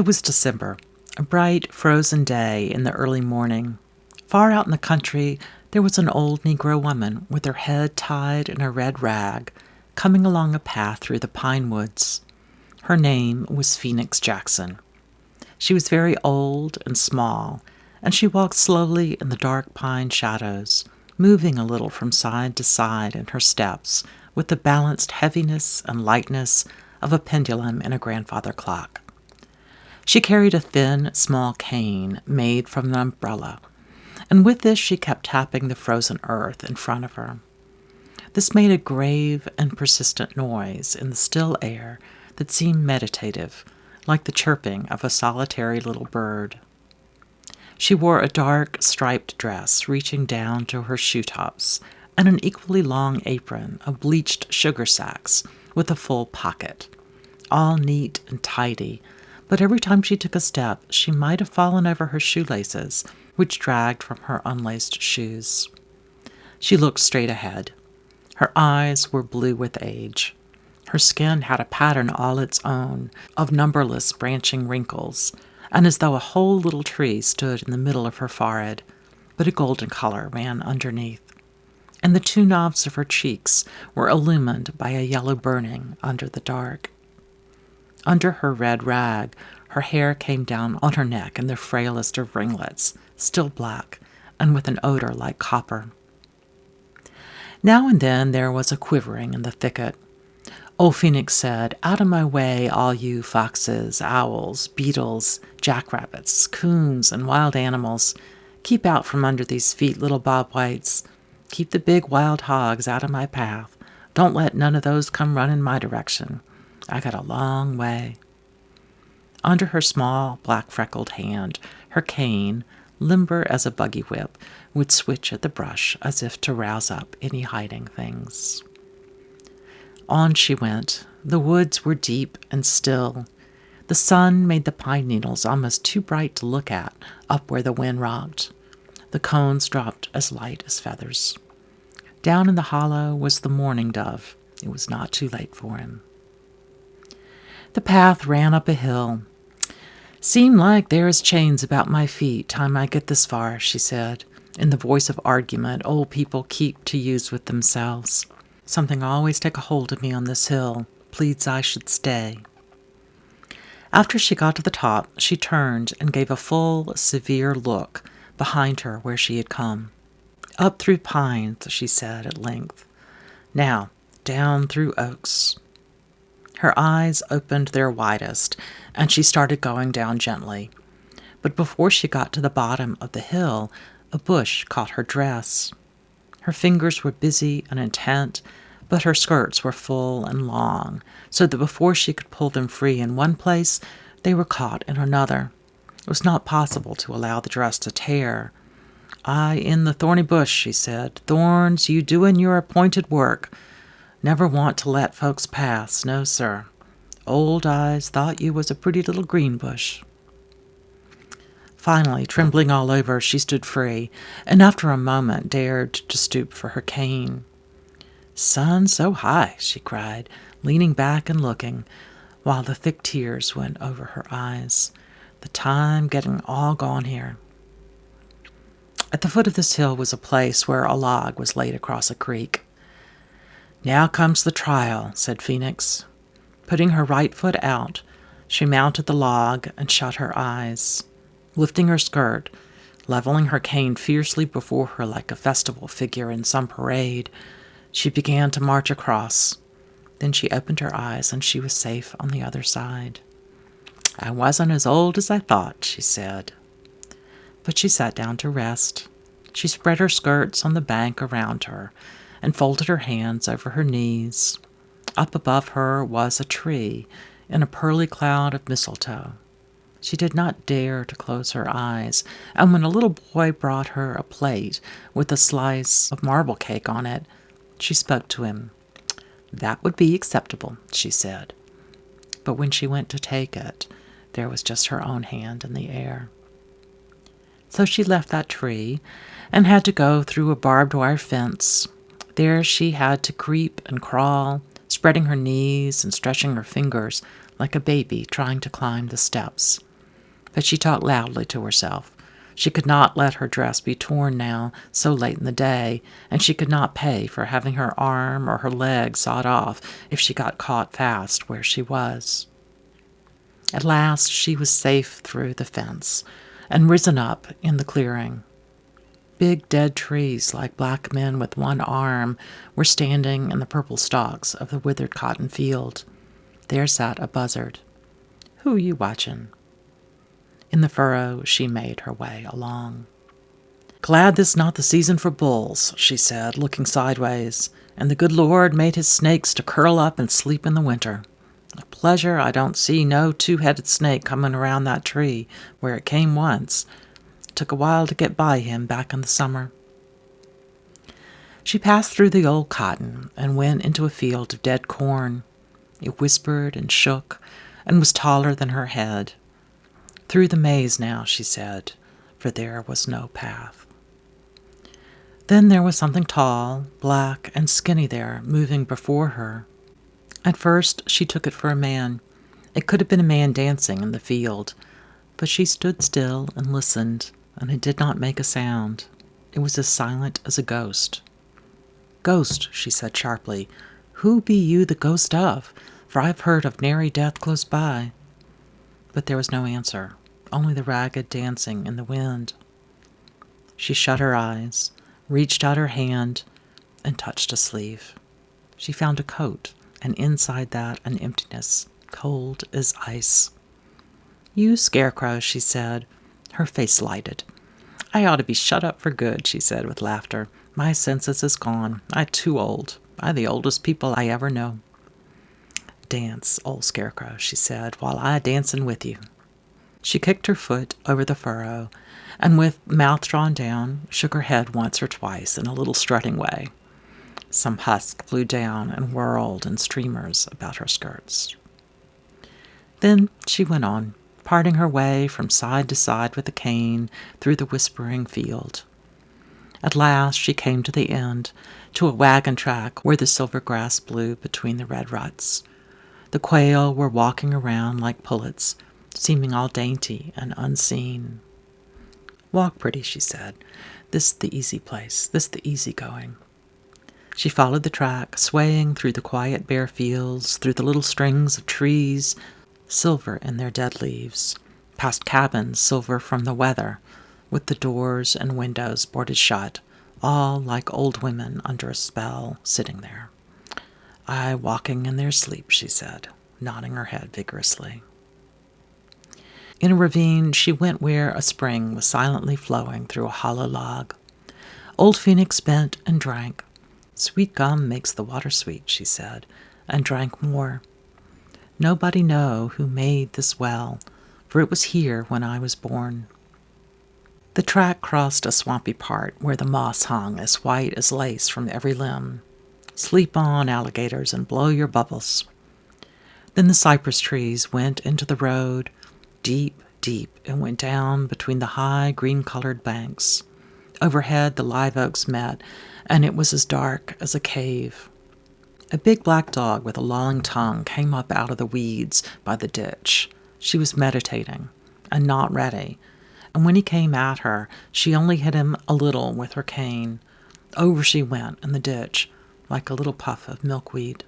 It was December, a bright, frozen day in the early morning. Far out in the country, there was an old Negro woman with her head tied in a red rag, coming along a path through the pine woods. Her name was Phoenix Jackson. She was very old and small, and she walked slowly in the dark pine shadows, moving a little from side to side in her steps with the balanced heaviness and lightness of a pendulum in a grandfather clock. She carried a thin, small cane made from an umbrella, and with this she kept tapping the frozen earth in front of her. This made a grave and persistent noise in the still air that seemed meditative, like the chirping of a solitary little bird. She wore a dark, striped dress reaching down to her shoe-tops, and an equally long apron of bleached sugar sacks with a full pocket, all neat and tidy, but every time she took a step, she might have fallen over her shoelaces, which dragged from her unlaced shoes. She looked straight ahead. Her eyes were blue with age. Her skin had a pattern all its own, of numberless branching wrinkles, and as though a whole little tree stood in the middle of her forehead, but a golden color ran underneath. And the two knobs of her cheeks were illumined by a yellow burning under the dark. Under her red rag, her hair came down on her neck in the frailest of ringlets, still black, and with an odor like copper. Now and then there was a quivering in the thicket. Old Phoenix said, "Out of my way, all you foxes, owls, beetles, jackrabbits, coons, and wild animals. Keep out from under these feet, little bobwhites. Keep the big wild hogs out of my path. Don't let none of those come running my direction. I got a long way." Under her small, black-freckled hand, her cane, limber as a buggy whip, would switch at the brush as if to rouse up any hiding things. On she went. The woods were deep and still. The sun made the pine needles almost too bright to look at up where the wind rocked. The cones dropped as light as feathers. Down in the hollow was the mourning dove. It was not too late for him. The path ran up a hill. "Seem like there is chains about my feet time I get this far," she said, in the voice of argument old people keep to use with themselves. "Something always take a hold of me on this hill, pleads I should stay." After she got to the top, she turned and gave a full, severe look behind her where she had come. "Up through pines," she said at length. "Now, down through oaks." Her eyes opened their widest, and she started going down gently. But before she got to the bottom of the hill, a bush caught her dress. Her fingers were busy and intent, but her skirts were full and long, so that before she could pull them free in one place, they were caught in another. It was not possible to allow the dress to tear. "I in the thorny bush," she said. "Thorns, you doin' your appointed work. Never want to let folks pass, no, sir. Old eyes thought you was a pretty little green bush." Finally, trembling all over, she stood free, and after a moment dared to stoop for her cane. "Sun so high," she cried, leaning back and looking, while the thick tears went over her eyes. "The time getting all gone here." At the foot of this hill was a place where a log was laid across a creek. "Now comes the trial," said Phoenix. Putting her right foot out, she mounted the log and shut her eyes. Lifting her skirt, leveling her cane fiercely before her like a festival figure in some parade, she began to march across. Then she opened her eyes, and she was safe on the other side. "I wasn't as old as I thought," she said. But she sat down to rest. She spread her skirts on the bank around her and folded her hands over her knees. Up above her was a tree in a pearly cloud of mistletoe. She did not dare to close her eyes, and when a little boy brought her a plate with a slice of marble cake on it, she spoke to him. "That would be acceptable," she said. But when she went to take it, there was just her own hand in the air. So she left that tree and had to go through a barbed wire fence. There she had to creep and crawl, spreading her knees and stretching her fingers like a baby trying to climb the steps. But she talked loudly to herself. She could not let her dress be torn now, so late in the day, and she could not pay for having her arm or her leg sawed off if she got caught fast where she was. At last she was safe through the fence and risen up in the clearing. Big dead trees, like black men with one arm, were standing in the purple stalks of the withered cotton field. There sat a buzzard. "Who you watchin'?" In the furrow she made her way along. "Glad this not the season for bulls," she said, looking sideways, "and the good Lord made his snakes to curl up and sleep in the winter. A pleasure I don't see no two-headed snake coming around that tree where it came once. It took a while to get by him back in the summer." She passed through the old cotton and went into a field of dead corn. It whispered and shook and was taller than her head. Through the maze now, she said, for there was no path. Then there was something tall, black, and skinny there, moving before her. At first she took it for a man. It could have been a man dancing in the field, but she stood still and listened, and it did not make a sound. It was as silent as a ghost. "Ghost," she said sharply, "who be you the ghost of? For I've heard of nary death close by." But there was no answer, only the ragged dancing in the wind. She shut her eyes, reached out her hand, and touched a sleeve. She found a coat, and inside that an emptiness, cold as ice. "You scarecrow," she said. Her face lighted. "I ought to be shut up for good," she said with laughter. "My senses is gone. I too old. I the oldest people I ever know." "Dance, old scarecrow," she said, "while I dancin' with you." She kicked her foot over the furrow, and with mouth drawn down, shook her head once or twice in a little strutting way. Some husk flew down and whirled in streamers about her skirts. Then she went on, parting her way from side to side with a cane through the whispering field. At last she came to the end, to a wagon track where the silver grass blew between the red ruts. The quail were walking around like pullets, seeming all dainty and unseen. "Walk pretty," she said. "This the easy place, this the easy going." She followed the track, swaying through the quiet bare fields, through the little strings of trees, silver in their dead leaves, past cabins silver from the weather, with the doors and windows boarded shut, all like old women under a spell, sitting there. "I walking in their sleep," she said, nodding her head vigorously. In a ravine she went where a spring was silently flowing through a hollow log. Old Phoenix bent and drank. "Sweet gum makes the water sweet," she said, and drank more. "Nobody know who made this well, for it was here when I was born." The track crossed a swampy part where the moss hung as white as lace from every limb. "Sleep on, alligators, and blow your bubbles." Then the cypress trees went into the road, deep, deep, and went down between the high green-colored banks. Overhead the live oaks met, and it was as dark as a cave. A big black dog with a long tongue came up out of the weeds by the ditch. She was meditating, and not ready, and when he came at her, she only hit him a little with her cane. Over she went in the ditch, like a little puff of milkweed.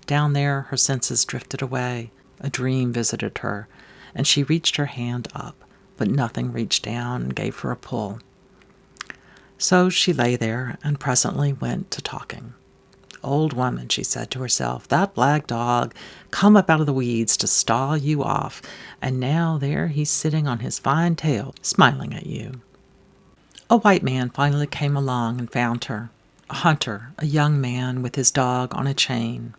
Down there her senses drifted away. A dream visited her, and she reached her hand up, but nothing reached down and gave her a pull. So she lay there and presently went to talking. "Old woman," she said to herself, "that black dog come up out of the weeds to stall you off, and now there he's sitting on his fine tail, smiling at you." A white man finally came along and found her. A hunter, a young man with his dog on a chain.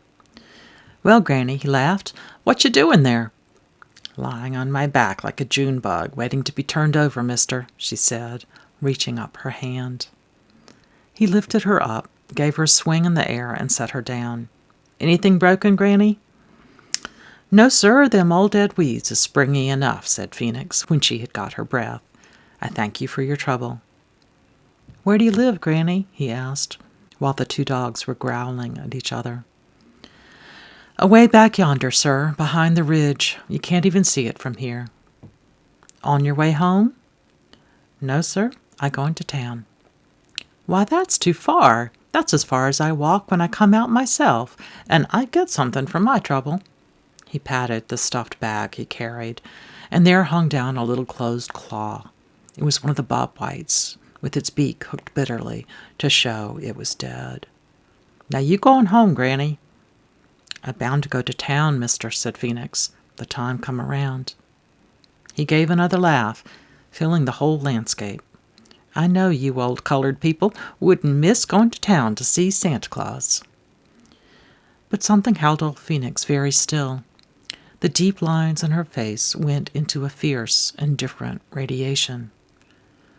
"Well, Granny," he laughed, "what you doing there?" "Lying on my back like a June bug, waiting to be turned over, mister," she said, reaching up her hand. He lifted her up, gave her a swing in the air, and set her down. "Anything broken, Granny?" "No, sir, them old dead weeds is springy enough," said Phoenix, when she had got her breath. "I thank you for your trouble." "Where do you live, Granny?" he asked, while the two dogs were growling at each other. "Away back yonder, sir, behind the ridge. You can't even see it from here." On your way home?" "No, sir. I going to town." "Why, that's too far. That's as far as I walk when I come out myself, and I get something for my trouble." He patted the stuffed bag he carried, and there hung down a little closed claw. It was one of the bob whites, with its beak hooked bitterly to show it was dead. "Now you going home, Granny." "I'm bound to go to town, mister," said Phoenix. "The time come around." He gave another laugh, filling the whole landscape. "I know you old colored people wouldn't miss going to town to see Santa Claus." But something held old Phoenix very still. The deep lines in her face went into a fierce, indifferent radiation.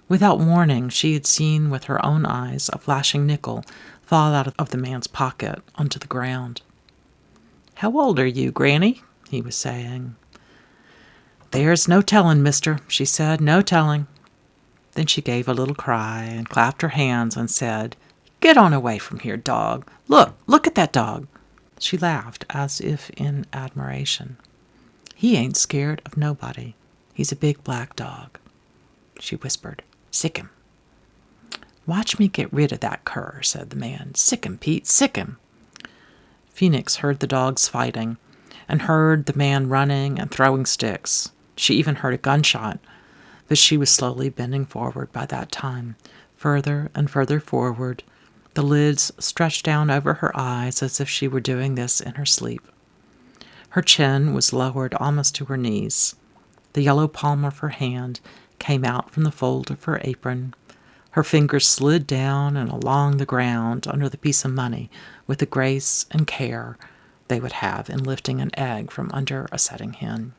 Without warning, she had seen with her own eyes a flashing nickel fall out of the man's pocket onto the ground. "How old are you, Granny?" he was saying. "There's no telling, mister," she said, "no telling." Then she gave a little cry and clapped her hands and said, "Get on away from here, dog. Look at that dog." She laughed as if in admiration. "He ain't scared of nobody. He's a big black dog." She whispered, "Sick him." "Watch me get rid of that cur," said the man. "Sick him, Pete, sick him." Phoenix heard the dogs fighting and heard the man running and throwing sticks. She even heard a gunshot, but she was slowly bending forward by that time, further and further forward, the lids stretched down over her eyes as if she were doing this in her sleep. Her chin was lowered almost to her knees. The yellow palm of her hand came out from the fold of her apron. Her fingers slid down and along the ground under the piece of money with the grace and care they would have in lifting an egg from under a setting hen.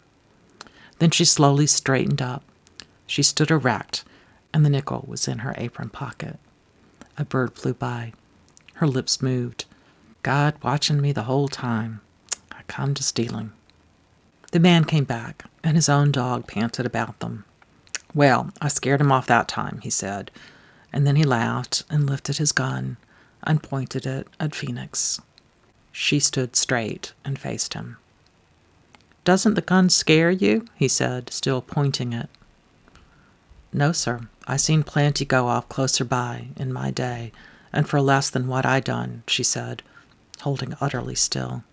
Then she slowly straightened up. She stood erect, and the nickel was in her apron pocket. A bird flew by. Her lips moved. "God watching me the whole time. I come to stealing." The man came back, and his own dog panted about them. "Well, I scared him off that time," he said, and then he laughed and lifted his gun and pointed it at Phoenix. She stood straight and faced him. "Doesn't the gun scare you?" he said, still pointing it. "No, sir. I seen plenty go off closer by in my day, and for less than what I done," she said, holding utterly still.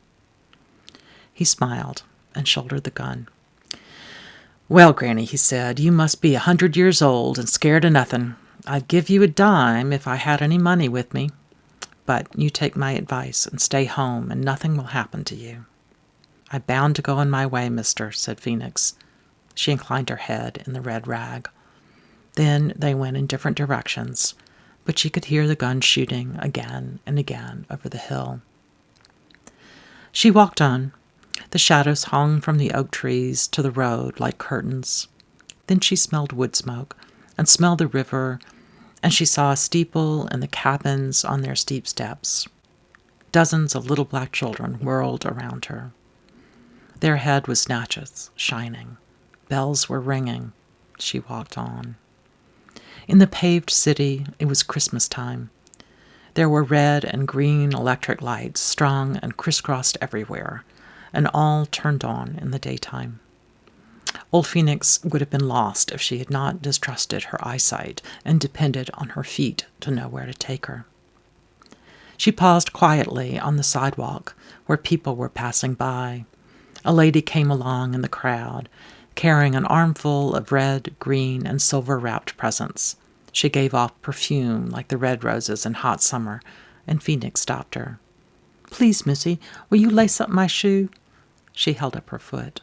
He smiled and shouldered the gun. "Well, Granny," he said, "you must be 100 years old and scared of nothing. I'd give you a dime if I had any money with me. But you take my advice and stay home, and nothing will happen to you." "I'm bound to go on my way, mister," said Phoenix. She inclined her head in the red rag. Then they went in different directions, but she could hear the gun shooting again and again over the hill. She walked on. The shadows hung from the oak trees to the road like curtains. Then she smelled wood smoke and smelled the river, and she saw a steeple and the cabins on their steep steps. Dozens of little black children whirled around her. Their head was snatches, shining. Bells were ringing. She walked on. In the paved city, it was Christmas time. There were red and green electric lights strung and crisscrossed everywhere, and all turned on in the daytime. Old Phoenix would have been lost if she had not distrusted her eyesight and depended on her feet to know where to take her. She paused quietly on the sidewalk where people were passing by. A lady came along in the crowd, carrying an armful of red, green, and silver-wrapped presents. She gave off perfume like the red roses in hot summer, and Phoenix stopped her. "Please, missy, will you lace up my shoe?" She held up her foot.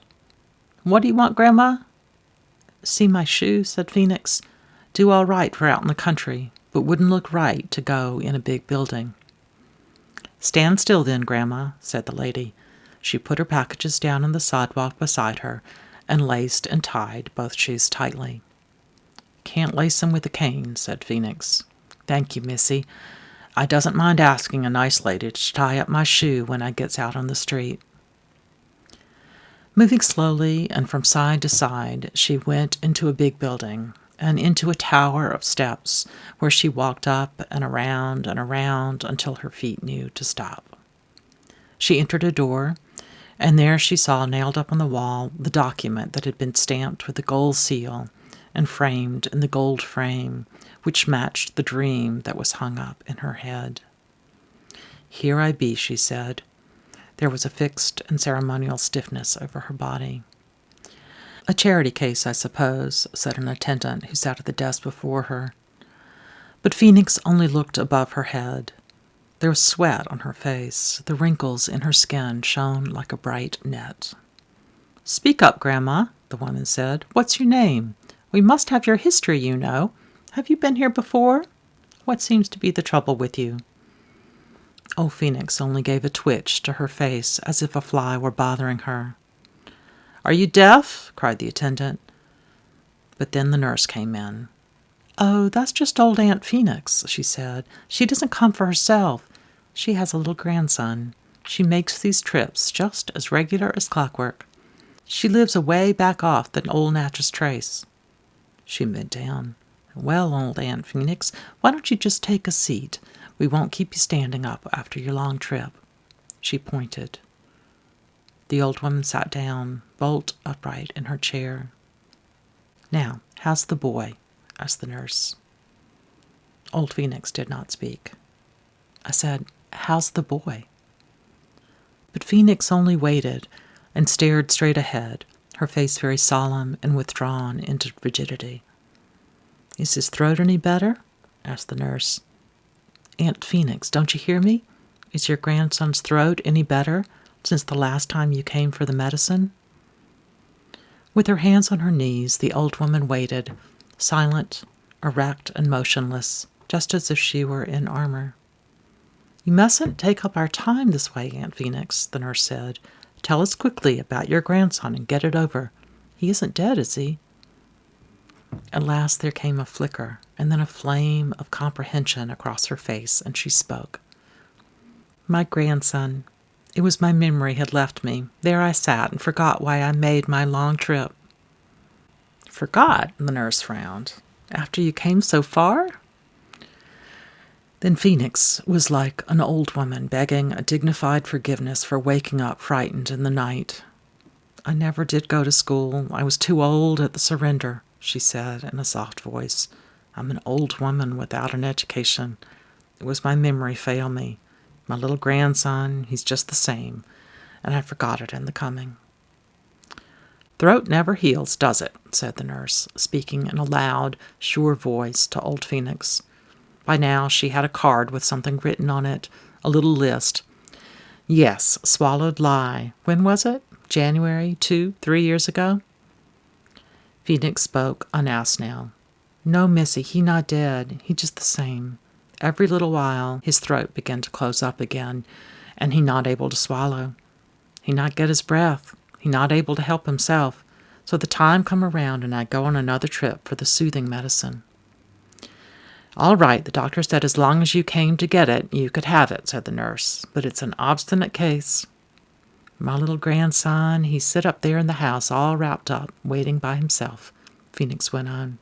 "What do you want, Grandma?" "See my shoe," said Phoenix. "Do all right for out in the country, but wouldn't look right to go in a big building." "Stand still then, Grandma," said the lady. She put her packages down on the sidewalk beside her and laced and tied both shoes tightly. "Can't lace them with a cane," said Phoenix. "Thank you, missy. I doesn't mind asking a nice lady to tie up my shoe when I gets out on the street." Moving slowly and from side to side, she went into a big building and into a tower of steps where she walked up and around until her feet knew to stop. She entered a door, And there she saw nailed up on the wall the document that had been stamped with the gold seal and framed in the gold frame, which matched the dream that was hung up in her head. "Here I be," she said. There was a fixed and ceremonial stiffness over her body. "A charity case, I suppose," said an attendant who sat at the desk before her. But Phoenix only looked above her head. There was sweat on her face. The wrinkles in her skin shone like a bright net. "Speak up, Grandma," the woman said. "What's your name? We must have your history, you know. Have you been here before? What seems to be the trouble with you?" Old Phoenix only gave a twitch to her face as if a fly were bothering her. "Are you deaf?" cried the attendant. But then the nurse came in. "Oh, that's just old Aunt Phoenix," she said. "She doesn't come for herself. She has a little grandson. She makes these trips just as regular as clockwork. She lives away back off the old Natchez Trace." She bent down. "Well, old Aunt Phoenix, why don't you just take a seat? We won't keep you standing up after your long trip." She pointed. The old woman sat down, bolt upright in her chair. "Now, how's the boy?" asked the nurse. Old Phoenix did not speak. I said, "How's the boy?" But Phoenix only waited and stared straight ahead, her face very solemn and withdrawn into rigidity. "Is his throat any better?" asked the nurse. "Aunt Phoenix, don't you hear me? Is your grandson's throat any better since the last time you came for the medicine?" With her hands on her knees, the old woman waited, silent, erect, and motionless, just as if she were in armor. "You mustn't take up our time this way, Aunt Phoenix," the nurse said. "Tell us quickly about your grandson and get it over. He isn't dead, is he?" At last there came a flicker, and then a flame of comprehension across her face, and she spoke. "My grandson. It was my memory had left me. There I sat and forgot why I made my long trip." "Forgot?" the nurse frowned. "After you came so far?" Then Phoenix was like an old woman begging a dignified forgiveness for waking up frightened in the night. "I never did go to school. I was too old at the surrender," she said in a soft voice. "I'm an old woman without an education. It was my memory fail me. My little grandson, he's just the same, and I forgot it in the coming." "Throat never heals, does it?" said the nurse, speaking in a loud, sure voice to old Phoenix. By now she had a card with something written on it, a little list. "Yes, swallowed lie. When was it? January, 3 years ago?" Phoenix spoke, unasked now. "No, missy, he not dead. He just the same. Every little while his throat began to close up again, and he not able to swallow. He not get his breath. He not able to help himself. So the time come around and I go on another trip for the soothing medicine." "All right, the doctor said as long as you came to get it, you could have it," said the nurse. "But it's an obstinate case. My little grandson, he sit up there in the house all wrapped up, waiting by himself," Phoenix went on.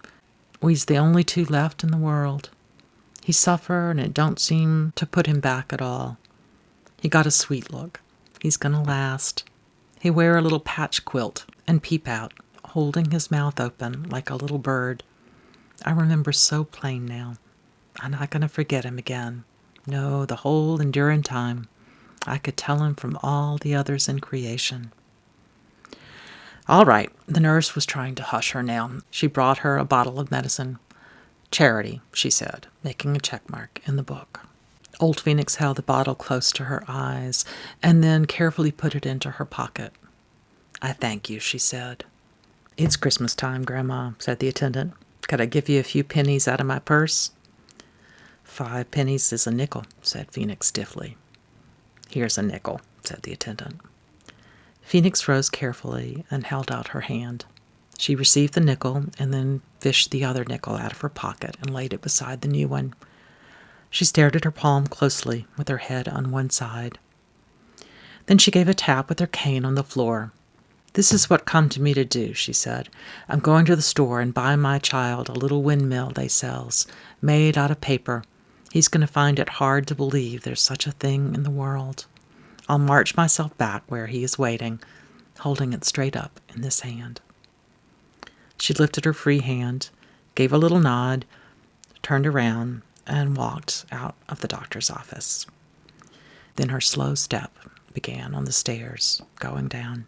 "We's the only two left in the world. He suffer, and it don't seem to put him back at all. He got a sweet look. He's gonna last. He wear a little patch quilt and peep out, holding his mouth open like a little bird. I remember so plain now. I'm not going to forget him again. No, the whole enduring time. I could tell him from all the others in creation." "All right." The nurse was trying to hush her now. She brought her a bottle of medicine. "Charity," she said, making a check mark in the book. Old Phoenix held the bottle close to her eyes and then carefully put it into her pocket. "I thank you," she said. "It's Christmas time, Grandma," said the attendant. "Could I give you a few pennies out of my purse?" 5 pennies is a nickel," said Phoenix stiffly. "Here's a nickel," said the attendant. Phoenix rose carefully and held out her hand. She received the nickel and then fished the other nickel out of her pocket and laid it beside the new one. She stared at her palm closely, with her head on one side. Then she gave a tap with her cane on the floor. "This is what come to me to do," she said. "I'm going to the store and buy my child a little windmill they sells, made out of paper. He's going to find it hard to believe there's such a thing in the world. I'll march myself back where he is waiting, holding it straight up in this hand." She lifted her free hand, gave a little nod, turned around, and walked out of the doctor's office. Then her slow step began on the stairs, going down.